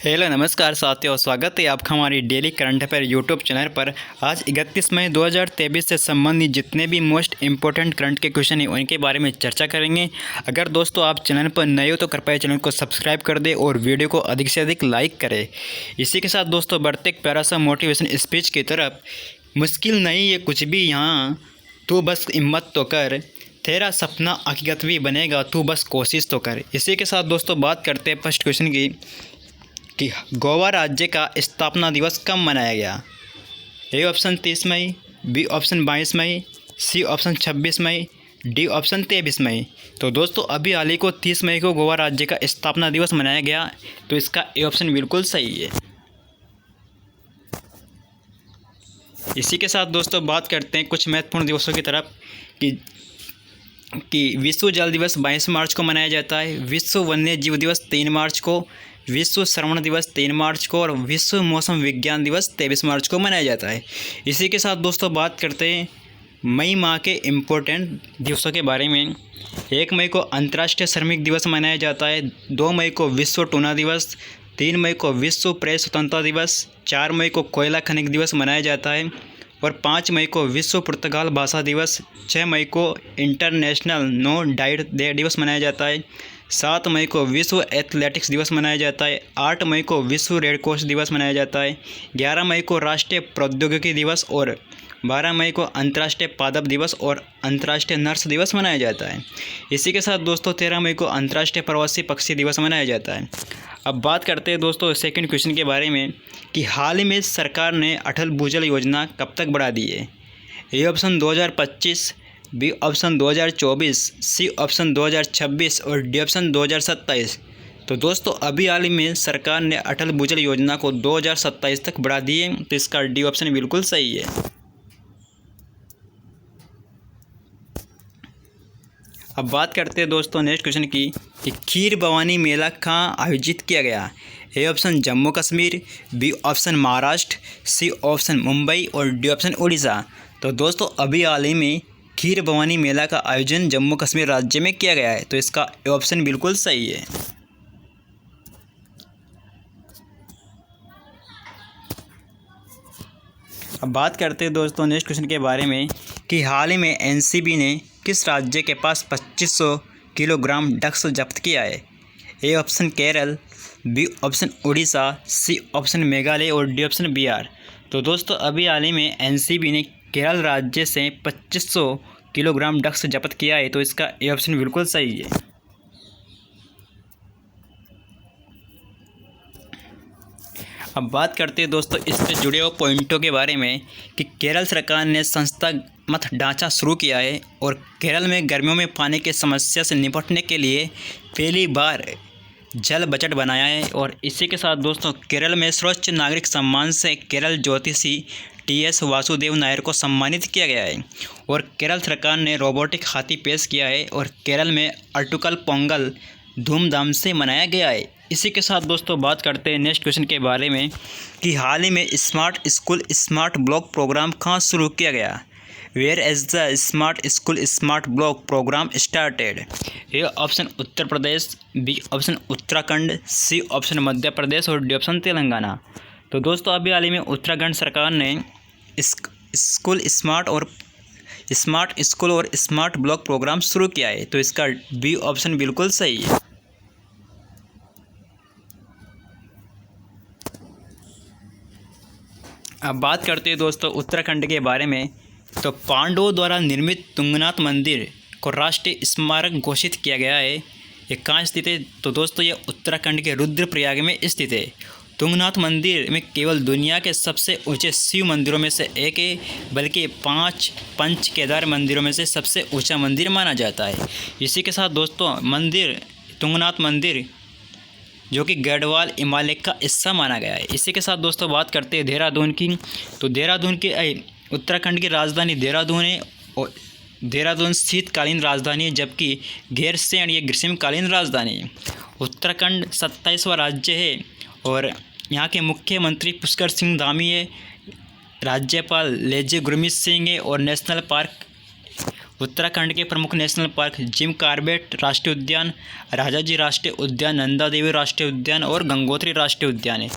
Hello नमस्कार साथियों, स्वागत है आपका हमारी daily current affair YouTube channel पर। आज 31 मई 2023 से संबंधित जितने भी मोस्ट इंपॉर्टेंट करंट के क्वेश्चन हैं उनके बारे में चर्चा करेंगे। अगर दोस्तों आप चैनल पर नए हो तो कृपया चैनल को सब्सक्राइब कर दें और वीडियो को अधिक से अधिक लाइक करें। इसी के साथ दोस्तों बढ़ते एक प्यारा सा मोटिवेशन स्पीच की तरफ। मुश्किल नहीं ये कुछ भी यहाँ, तू बस हिम्मत तो कर, तेरा सपना हकीकत भी बनेगा, तू बस कोशिश तो कर। इसी के साथ दोस्तों बात करते हैं फर्स्ट क्वेश्चन की कि गोवा राज्य का स्थापना दिवस कब मनाया गया। ए ऑप्शन 30 मई, बी ऑप्शन 22 मई, सी ऑप्शन 26 मई, डी ऑप्शन 23 मई। तो दोस्तों अभी हाल ही को 30 मई को गोवा राज्य का स्थापना दिवस मनाया गया, तो इसका ए ऑप्शन बिल्कुल सही है। इसी के साथ दोस्तों बात करते हैं कुछ महत्वपूर्ण दिवसों की तरफ कि विश्व जल दिवस 22 मार्च को मनाया जाता है, विश्व वन्य जीव दिवस 3 मार्च को, विश्व श्रवण दिवस 3 मार्च को और विश्व मौसम विज्ञान दिवस 23 मार्च को मनाया जाता है। इसी के साथ दोस्तों बात करते हैं मई माह के इम्पोर्टेंट दिवसों के बारे में। 1 मई को अंतर्राष्ट्रीय श्रमिक दिवस मनाया जाता है, 2 मई को विश्व टूना दिवस, 3 मई को विश्व प्रेस स्वतंत्रता दिवस, 4 मई को कोयला खनिज दिवस मनाया जाता है और 5 मई को विश्व पुर्तगाल भाषा दिवस, 6 मई को इंटरनेशनल नो डाइट डे दिवस मनाया जाता है, 7 मई को विश्व एथलेटिक्स दिवस मनाया जाता है, 8 मई को विश्व रेड क्रॉस दिवस मनाया जाता है, 11 मई को राष्ट्रीय प्रौद्योगिकी दिवस और 12 मई को अंतर्राष्ट्रीय पादप दिवस और अंतर्राष्ट्रीय नर्स दिवस मनाया जाता है। इसी के साथ दोस्तों 13 मई को अंतर्राष्ट्रीय प्रवासी पक्षी दिवस मनाया जाता है। अब बात करते हैं दोस्तों सेकंड क्वेश्चन के बारे में कि हाल ही में सरकार ने अटल भूजल योजना कब तक बढ़ा दी है। A option 2025, B option 2024, C option 2026 और डी ऑप्शन 2027। तो दोस्तों अभी हाल ही में सरकार ने अटल भूजल योजना को 2027 तक बढ़ा दी है, तो इसका डी ऑप्शन बिल्कुल सही है। अब बात करते हैं दोस्तों नेक्स्ट क्वेश्चन की कि खीर भवानी मेला कहाँ आयोजित किया गया। A option Jammu Kashmir, B option Maharashtra, C option Mumbai और डी ऑप्शन उड़ीसा। तो दोस्तों अभी हाल ही में खीर भवानी मेला का आयोजन जम्मू कश्मीर राज्य में किया गया है, तो इसका ए ऑप्शन बिल्कुल सही है। अब बात करते हैं दोस्तों नेक्स्ट क्वेश्चन के बारे में कि हाल ही में एनसीबी ने किस राज्य के पास 2500 किलोग्राम ड्रग्स जब्त किया है। A option Kerala, B option Orissa, C option Meghalaya और डी ऑप्शन बिहार। तो दोस्तों अभी हाल ही में एनसीबी ने केरल राज्य से 2500 किलोग्राम ड्रग्स जब्त किया है, तो इसका ए ऑप्शन बिल्कुल सही है। अब बात करते हैं दोस्तों इससे जुड़े हुए पॉइंटों के बारे में कि केरल सरकार ने संस्थागत ढांचा शुरू किया है और केरल में गर्मियों में पानी की समस्या से निपटने के लिए पहली बार जल बजट बनाया है। और इसी के साथ दोस्तों केरल में सर्वोच्च नागरिक सम्मान से केरल ज्योतिषी टीएस वासुदेव नायर को सम्मानित किया गया है और केरल सरकार ने रोबोटिक हाथी पेश किया है और केरल में अटुकल पोंगल धूमधाम से मनाया गया है। इसी के साथ दोस्तों बात करते हैं नेक्स्ट क्वेश्चन के बारे में कि हाल ही में smart school smart block program कहाँ शुरू किया गया। Where is the smart school smart block program started. A option Uttar Pradesh, B option Uttarakhand, C option Madhya Pradesh और डी ऑप्शन तेलंगाना। तो दोस्तों अभी हाल ही में उत्तराखंड सरकार ने स्मार्ट स्कूल और स्मार्ट ब्लॉक प्रोग्राम शुरू किया है, तो इसका बी ऑप्शन बिल्कुल सही है। अब बात करते हैं दोस्तों उत्तराखंड के बारे में तो पांडवों द्वारा निर्मित तुंगनाथ मंदिर को राष्ट्रीय स्मारक घोषित किया गया है। ये कहाँ स्थित है, तो दोस्तों ये उत्तराखंड के रुद्रप्रयाग में स्थित है। तुंगनाथ मंदिर में केवल दुनिया के सबसे ऊंचे शिव मंदिरों में से एक है, बल्कि 5 पंच केदार मंदिरों में से सबसे ऊंचा मंदिर माना जाता है। इसी के साथ दोस्तों तुंगनाथ मंदिर जो कि गढ़वाल हिमालय का हिस्सा माना गया है। इसी के साथ दोस्तों बात करते हैं देहरादून की, तो देहरादून की उत्तराखंड की राजधानी देहरादून है और देहरादून शीतकालीन राजधानी है, जबकि गैरसैंण ये ग्रीष्मकालीन राजधानी है। उत्तराखंड 27वां राज्य है और यहाँ के मुख्यमंत्री पुष्कर सिंह धामी है, राज्यपाल लेजे गुरमीत सिंह है और नेशनल पार्क उत्तराखंड के प्रमुख नेशनल पार्क जिम कॉर्बेट राष्ट्रीय उद्यान, राजाजी राष्ट्रीय उद्यान, नंदा देवी राष्ट्रीय उद्यान और गंगोत्री राष्ट्रीय उद्यान है।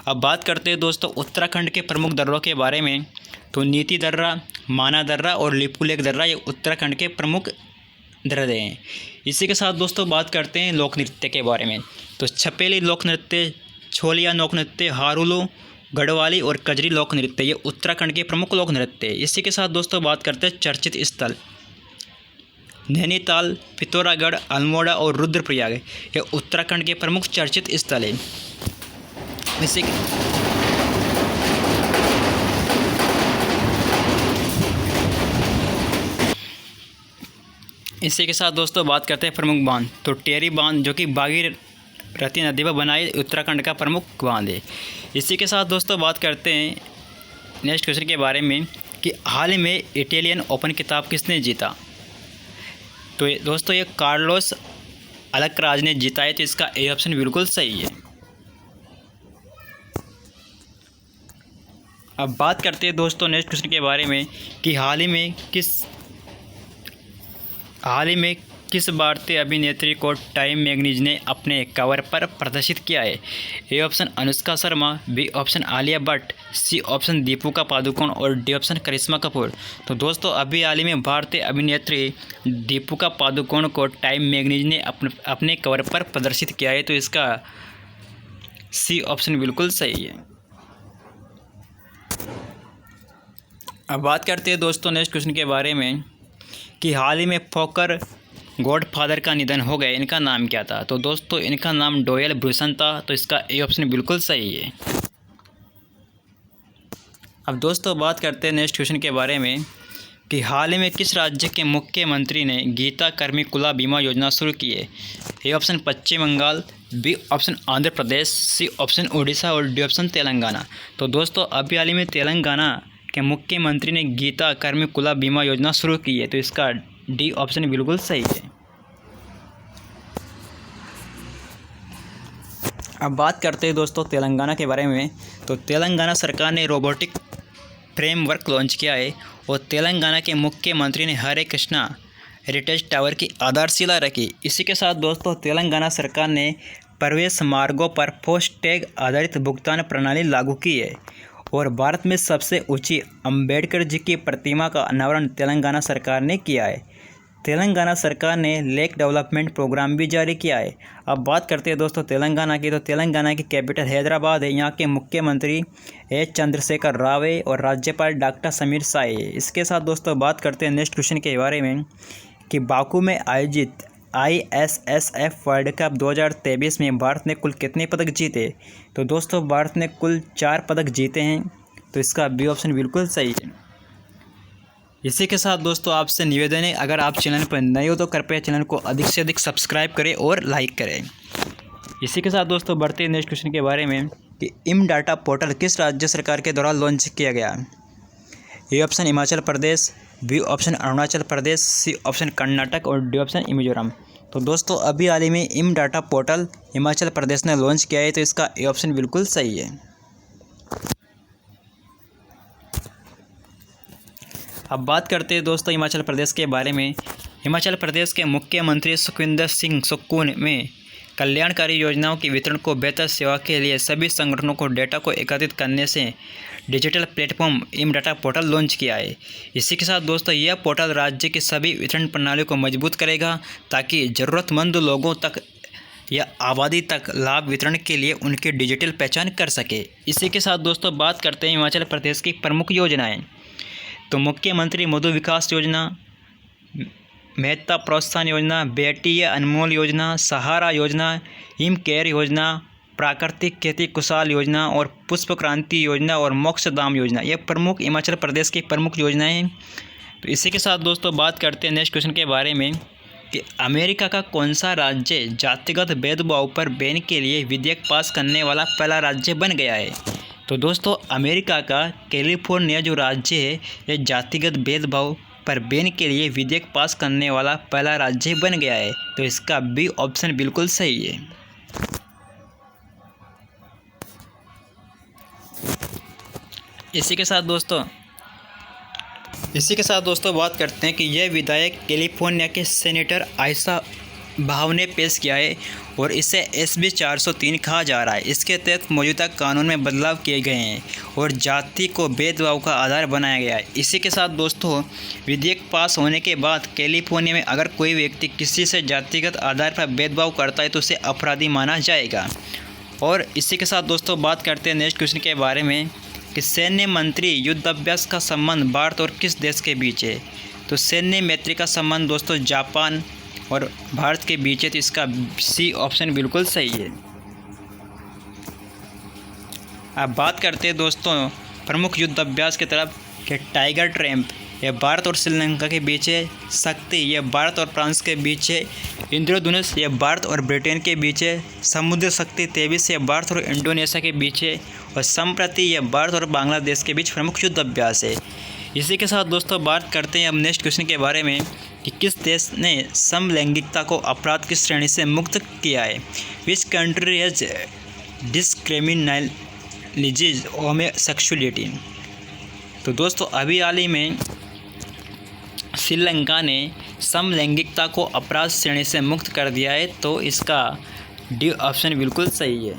अब बात करते हैं दोस्तों उत्तराखंड के प्रमुख दर्रों के बारे में। तो नीति दर्रा, माना दर्रा और लिपुलेख दर्रा ये उत्तराखंड के प्रमुख दर्रे हैं। इसी के साथ दोस्तों बात करते हैं लोक नृत्य के बारे में। तो छपेली लोक नृत्य, छोलिया लोक नृत्य, हारुलू, गढ़वाली और कजरी लोक नृत्य ये उत्तराखंड के प्रमुख लोक नृत्य है। इसी के साथ दोस्तों बात करते हैं चर्चित स्थल। नैनीताल, पिथौरागढ़, अल्मोड़ा और रुद्रप्रयाग ये उत्तराखंड के प्रमुख चर्चित स्थल है। इसी के साथ दोस्तों बात करते हैं प्रमुख बांध। तो टेरी बांध जो कि भागीरथी नदी पर बनाए उत्तराखंड का प्रमुख बांध है। इसी के साथ दोस्तों बात करते हैं नेक्स्ट क्वेश्चन के बारे में कि हाल ही में इटालियन ओपन खिताब किसने जीता। तो दोस्तों ये कार्लोस अल्कराज ने जीता है। तो इसका ए ऑप्शन बिल्कुल सही है। अब बात करते हैं दोस्तों नेक्स्ट क्वेश्चन के बारे में कि हाल ही में किस भारतीय अभिनेत्री को टाइम मैगजीन ने अपने कवर पर प्रदर्शित किया है। A option Anushka Sharma, B option Alia Bhatt, C option Deepika Padukone और डी ऑप्शन करिश्मा कपूर। तो दोस्तों अभी हाल ही में भारतीय अभिनेत्री दीपिका पादुकोण को टाइम मैगजीन ने अपने कवर पर प्रदर्शित किया है। तो इसका सी ऑप्शन बिल्कुल सही है। अब बात करते हैं दोस्तों नेक्स्ट क्वेश्चन के बारे में कि हाल ही में फोकर गॉडफादर का निधन हो गया, इनका नाम क्या था। तो दोस्तों इनका नाम डोयल ब्रूसन था। तो इसका ए ऑप्शन बिल्कुल सही है। अब दोस्तों बात करते हैं नेक्स्ट क्वेश्चन के बारे में कि हाल ही में किस राज्य के मुख्यमंत्री ने गीता कर्मिकुला बीमा योजना शुरू की है। A option Paschim Bengal, B option Andhra Pradesh, C option Orissa और डी ऑप्शन तेलंगाना। तो दोस्तों अभी हाल ही में तेलंगाना के मुख्यमंत्री ने गीता कर्मिकुला बीमा योजना शुरू की है। तो इसका डी ऑप्शन बिल्कुल सही है। अब बात करते हैं दोस्तों तेलंगाना के बारे में। तो तेलंगाना सरकार ने रोबोटिक फ्रेमवर्क लॉन्च किया है और तेलंगाना के मुख्यमंत्री ने हरे कृष्णा हेरिटेज टावर की आधारशिला रखी। इसी के साथ दोस्तों तेलंगाना सरकार ने प्रवेश मार्गों पर फास्टैग आधारित भुगतान प्रणाली लागू की है और भारत में सबसे ऊंची अंबेडकर जी की प्रतिमा का अनावरण तेलंगाना सरकार ने किया है। तेलंगाना सरकार ने लेक डेवलपमेंट प्रोग्राम भी जारी किया है। अब बात करते हैं दोस्तों तेलंगाना की। तो तेलंगाना की कैपिटल हैदराबाद है। यहाँ के मुख्यमंत्री एच चंद्रशेखर राव है और राज्यपाल डॉक्टर समीर साय है। इसके साथ दोस्तों बात करते हैं नेक्स्ट क्वेश्चन के बारे में कि बाकू में आयोजित ISSF वर्ल्ड कप 2023 में भारत ने कुल कितने पदक जीते। तो दोस्तों भारत ने कुल 4 पदक जीते हैं। तो इसका बी ऑप्शन बिल्कुल सही है। इसी के साथ दोस्तों आपसे निवेदन है, अगर आप चैनल पर नए हो तो कृपया चैनल को अधिक से अधिक सब्सक्राइब करें और लाइक करें। इसी के साथ दोस्तों बढ़ते हैं नेक्स्ट क्वेश्चन के बारे में कि इम डाटा पोर्टल किस राज्य सरकार के द्वारा लॉन्च किया गया। A option Himachal Pradesh, B option Arunachal Pradesh, C option Karnataka और डी ऑप्शन मिजोरम। तो दोस्तों अभी हाल ही में इम डाटा पोर्टल हिमाचल प्रदेश ने लॉन्च किया है। तो इसका ए ऑप्शन बिल्कुल सही है। अब बात करते हैं दोस्तों हिमाचल प्रदेश के बारे में। हिमाचल प्रदेश के मुख्यमंत्री सुखविंदर सिंह सुक्खू में कल्याणकारी योजनाओं के वितरण को बेहतर सेवा के लिए सभी संगठनों को डेटा को एकत्रित करने से डिजिटल प्लेटफॉर्म इम डाटा पोर्टल लॉन्च किया है। इसी के साथ दोस्तों यह पोर्टल राज्य की सभी वितरण प्रणालियों को मजबूत करेगा ताकि ज़रूरतमंद लोगों तक या आबादी तक लाभ वितरण के लिए उनकी डिजिटल पहचान कर सके। इसी के साथ दोस्तों बात करते हैं हिमाचल प्रदेश की प्रमुख योजनाएं। तो मुख्यमंत्री मधु विकास योजना, मेहता प्रोत्साहन योजना, बेटी अनमोल योजना, सहारा योजना, हिम केयर योजना, प्राकृतिक खेती कुशल योजना और पुष्प क्रांति योजना और मोक्षधाम योजना, ये प्रमुख हिमाचल प्रदेश की प्रमुख योजनाएं हैं। तो इसी के साथ दोस्तों बात करते हैं नेक्स्ट क्वेश्चन के बारे में कि अमेरिका का कौन सा राज्य जातिगत भेदभाव पर बैन के लिए विधेयक पास करने वाला पहला राज्य बन गया है। तो दोस्तों अमेरिका का कैलिफोर्निया जो राज्य है यह जातिगत भेदभाव पर बैन के लिए विधेयक पास करने वाला पहला राज्य बन गया है। तो इसका बी ऑप्शन बिल्कुल सही है। इसी के साथ दोस्तों इसी के साथ दोस्तों बात करते हैं कि यह विधेयक कैलिफोर्निया के सेनेटर आयशा भाव ने पेश किया है और इसे SB 403 कहा जा रहा है। इसके तहत मौजूदा कानून में बदलाव किए गए हैं और जाति को भेदभाव का आधार बनाया गया है। इसी के साथ दोस्तों विधेयक पास होने के बाद कैलिफोर्निया में अगर कोई व्यक्ति किसी से जातिगत आधार पर भेदभाव करता है तो उसे अपराधी माना जाएगा। और इसी के साथ दोस्तों बात करते हैं नेक्स्ट क्वेश्चन के बारे में कि सैन्य मंत्री युद्धाभ्यास का संबंध भारत और किस देश के बीच है। तो सैन्य मैत्री का संबंध दोस्तों जापान और भारत के बीच है, तो इसका C ऑप्शन बिल्कुल सही है। अब बात करते हैं दोस्तों प्रमुख युद्धाभ्यास की तरफ कि टाइगर ट्रैम्प यह भारत और श्रीलंका के बीच है, शक्ति यह भारत और फ्रांस के बीच है, इंद्रधनुष यह भारत और ब्रिटेन के बीच है, समुद्र शक्ति 23 यह भारत और इंडोनेशिया के बीच है और संप्रति यह भारत और बांग्लादेश के बीच प्रमुख युद्धाभ्यास है। इसी के साथ दोस्तों बात करते हैं अब नेक्स्ट क्वेश्चन के बारे में कि किस देश ने समलैंगिकता को अपराध की श्रेणी से मुक्त किया है। Which country has decriminalised homosexuality. तो दोस्तों अभी हाल ही में श्रीलंका ने समलैंगिकता को अपराध श्रेणी से मुक्त कर दिया है, तो इसका D ऑप्शन बिल्कुल सही है।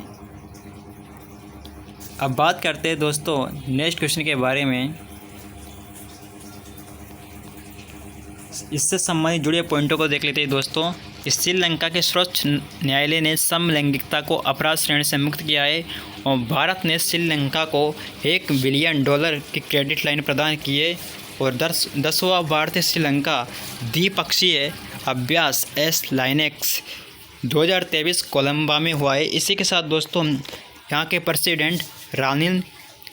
अब बात करते हैं दोस्तों नेक्स्ट क्वेश्चन के बारे में, इससे संबंधित जुड़े पॉइंटों को देख लेते हैं दोस्तों। श्रीलंका के सर्वोच्च न्यायालय ने समलैंगिकता को अपराध श्रेणी से मुक्त किया है और भारत ने श्रीलंका को $1 बिलियन की क्रेडिट लाइन प्रदान की है और 10वां भारत श्रीलंका द्विपक्षीय अभ्यास लाइनेक्स 2023 कोलंबा में हुआ है। इसी के साथ दोस्तों यहाँ के प्रेसिडेंट रानिल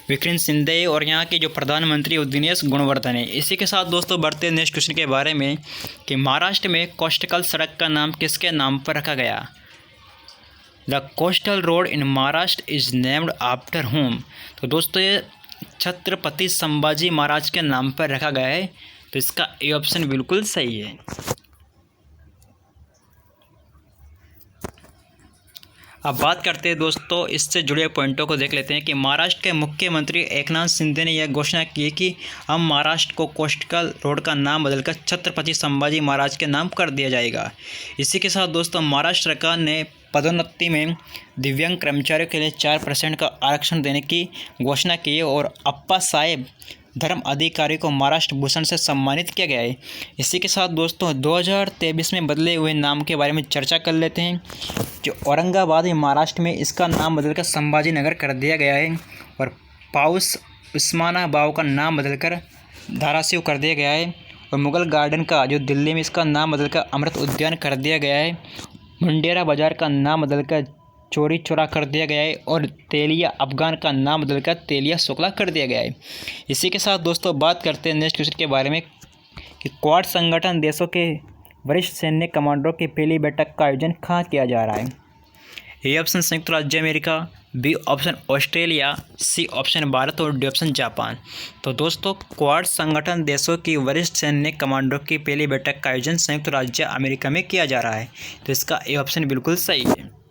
विक्रमसिंघे और यहाँ के जो प्रधानमंत्री दिनेश गुणवर्धन है। इसी के साथ दोस्तों बढ़ते हैं नेक्स्ट क्वेश्चन के बारे में कि महाराष्ट्र में कोस्टल सड़क का नाम किसके नाम पर रखा गया। The coastal road in Maharashtra is named after home. तो दोस्तों ये छत्रपति संभाजी महाराज के नाम पर रखा गया है, तो इसका ए ऑप्शन बिल्कुल सही है। अब बात करते हैं दोस्तों इससे जुड़े पॉइंटों को देख लेते हैं कि महाराष्ट्र के मुख्यमंत्री एकनाथ शिंदे ने यह घोषणा की कि हम महाराष्ट्र को कोस्टल रोड का नाम बदलकर छत्रपति संभाजी महाराज के नाम कर दिया जाएगा। इसी के साथ दोस्तों महाराष्ट्र सरकार ने पदोन्नति में दिव्यांग कर्मचारियों के लिए 4% का आरक्षण देने की घोषणा की है और अप्पा साहेब धर्म अधिकारी को महाराष्ट्र भूषण से सम्मानित किया गया है। इसी के साथ दोस्तों 2023 में बदले हुए नाम के बारे में चर्चा कर लेते हैं। जो औरंगाबाद है महाराष्ट्र में, इसका नाम बदलकर संभाजी नगर कर दिया गया है और पाउस उस्मानाबाद का नाम बदलकर धाराशिव कर दिया गया है और मुगल गार्डन का जो दिल्ली में, इसका नाम बदलकर अमृत उद्यान कर दिया गया है। मुंडेरा बाज़ार का नाम बदलकर चोरी चौरा कर दिया गया है और तेलिया अफगान का नाम बदलकर तेलिया शुक्ला कर दिया गया है। इसी के साथ दोस्तों बात करते हैं नेक्स्ट क्वेश्चन के बारे में कि क्वाड संगठन देशों के वरिष्ठ सैन्य कमांडरों की पहली बैठक का आयोजन कहाँ किया जा रहा है। ए ऑप्शन संयुक्त राज्य America, B option Australia, C option Bharat और डी ऑप्शन जापान। तो दोस्तों क्वाड संगठन देशों की वरिष्ठ सैन्य कमांडरों की पहली बैठक का आयोजन संयुक्त राज्य अमेरिका में किया जा रहा है, तो इसका ए ऑप्शन बिल्कुल सही है।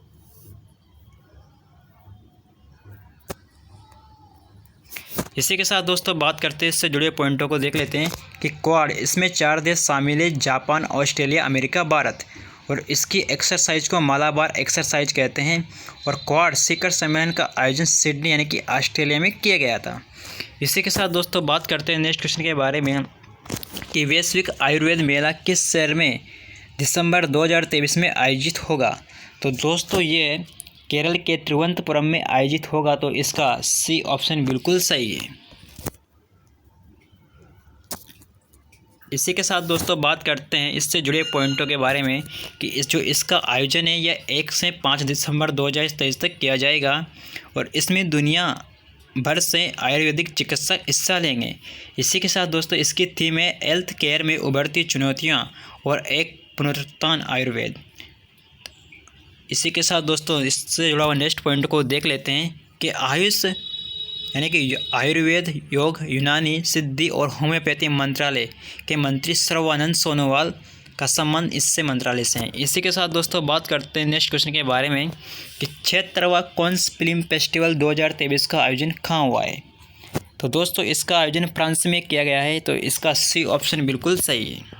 इसी के साथ दोस्तों बात करते हैं इससे जुड़े पॉइंटों को देख लेते हैं कि क्वाड, इसमें 4 देश शामिल है, जापान, ऑस्ट्रेलिया, अमेरिका, भारत, और इसकी एक्सरसाइज को मालाबार एक्सरसाइज कहते हैं और क्वाड शिखर सम्मेलन का आयोजन सिडनी यानी कि ऑस्ट्रेलिया में किया गया था। इसी के साथ दोस्तों बात करते हैं नेक्स्ट क्वेश्चन के बारे में कि वैश्विक आयुर्वेद मेला किस शहर में दिसंबर 2023 में आयोजित होगा। तो दोस्तों ये केरल के तिरुवनंतपुरम में आयोजित होगा, तो इसका सी ऑप्शन बिल्कुल सही है। इसी के साथ दोस्तों बात करते हैं इससे जुड़े पॉइंटों के बारे में कि इसका आयोजन है यह 1 से 5 दिसंबर 2023 तक किया जाएगा और इसमें दुनिया भर से आयुर्वेदिक चिकित्सक हिस्सा लेंगे। इसी के साथ दोस्तों इसकी थीम है हेल्थ केयर में उभरती चुनौतियां और एक पुनरुत्थान आयुर्वेद। इसी के साथ दोस्तों इससे जुड़ा हुआ नेक्स्ट पॉइंट को देख लेते हैं कि आयुष यानी कि आयुर्वेद, योग, यूनानी, सिद्धि और होम्योपैथी मंत्रालय के मंत्री सर्बानंद सोनोवाल का संबंध इससे मंत्रालय से है। इसी के साथ दोस्तों बात करते हैं नेक्स्ट क्वेश्चन के बारे में कि 76वां कांस फिल्म फेस्टिवल 2023 का आयोजन कहाँ हुआ है। तो दोस्तों इसका आयोजन फ्रांस में किया गया है, तो इसका सी ऑप्शन बिल्कुल सही है।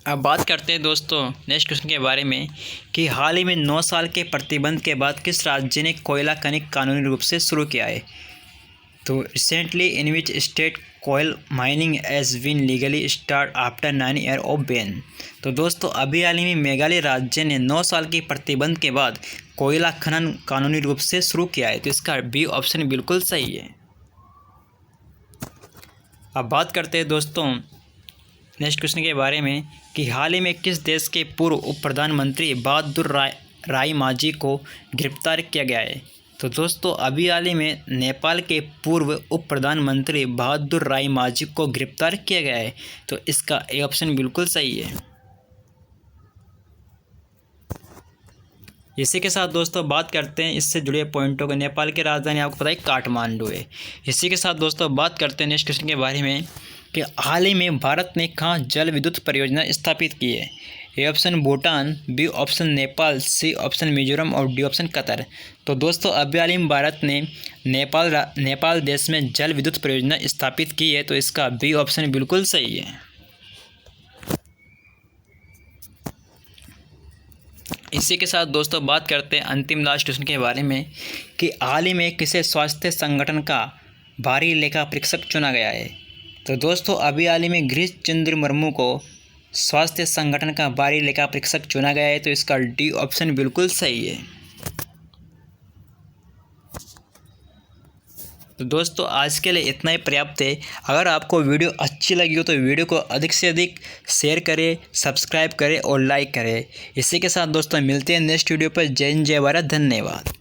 अब बात करते हैं दोस्तों नेक्स्ट क्वेश्चन के बारे में कि हाल ही में 9 साल के प्रतिबंध के बाद किस राज्य ने कोयला खनिक कानूनी रूप से शुरू किया है। तो recently in which state coal mining has been legally start after 9 year of ban. तो दोस्तों अभी हाल ही में मेघालय राज्य ने 9 साल के प्रतिबंध के बाद कोयला खनन कानूनी रूप से शुरू किया है, तो इसका बी ऑप्शन बिल्कुल सही है। अब बात करते हैं दोस्तों नेक्स्ट क्वेश्चन के बारे में कि हाल ही में किस देश के पूर्व उप प्रधानमंत्री बहादुर राय मांझी को गिरफ्तार किया गया है। तो दोस्तों अभी हाल ही में नेपाल के पूर्व उप प्रधानमंत्री बहादुर राय मांझी को गिरफ्तार किया गया है, तो इसका ए ऑप्शन बिल्कुल सही है। इसी के साथ दोस्तों बात करते हैं इससे जुड़े पॉइंटों को। नेपाल की राजधानी आपको पता है काठमांडू है। इसी के साथ दोस्तों बात करते हैं नेक्स्ट क्वेश्चन के बारे में कि हाल ही में भारत ने कहाँ जल विद्युत परियोजना स्थापित की है। A option Bhutan, B option Nepal, C option Mizoram और डी ऑप्शन कतर। तो दोस्तों अभी हाल ही में भारत ने नेपाल देश में जल विद्युत परियोजना स्थापित की है, तो इसका बी ऑप्शन बिल्कुल सही है। इसी के साथ दोस्तों बात करते हैं अंतिम लास्ट क्वेश्चन के बारे में कि हाल ही में किसे स्वास्थ्य संगठन का भारी लेखा परीक्षक चुना गया है। तो दोस्तों अभी हाल ही में गिरीश चंद्र मुर्मू को स्वास्थ्य संगठन का भारी लेखा परीक्षक चुना गया है, तो इसका डी ऑप्शन बिल्कुल सही है। तो दोस्तों आज के लिए इतना ही पर्याप्त है। अगर आपको वीडियो अच्छी लगी हो तो वीडियो को अधिक से अधिक शेयर करें, सब्सक्राइब करें और लाइक करें। इसी के साथ दोस्तों मिलते हैं नेक्स्ट वीडियो पर। जय हिंद, जय भारत, धन्यवाद।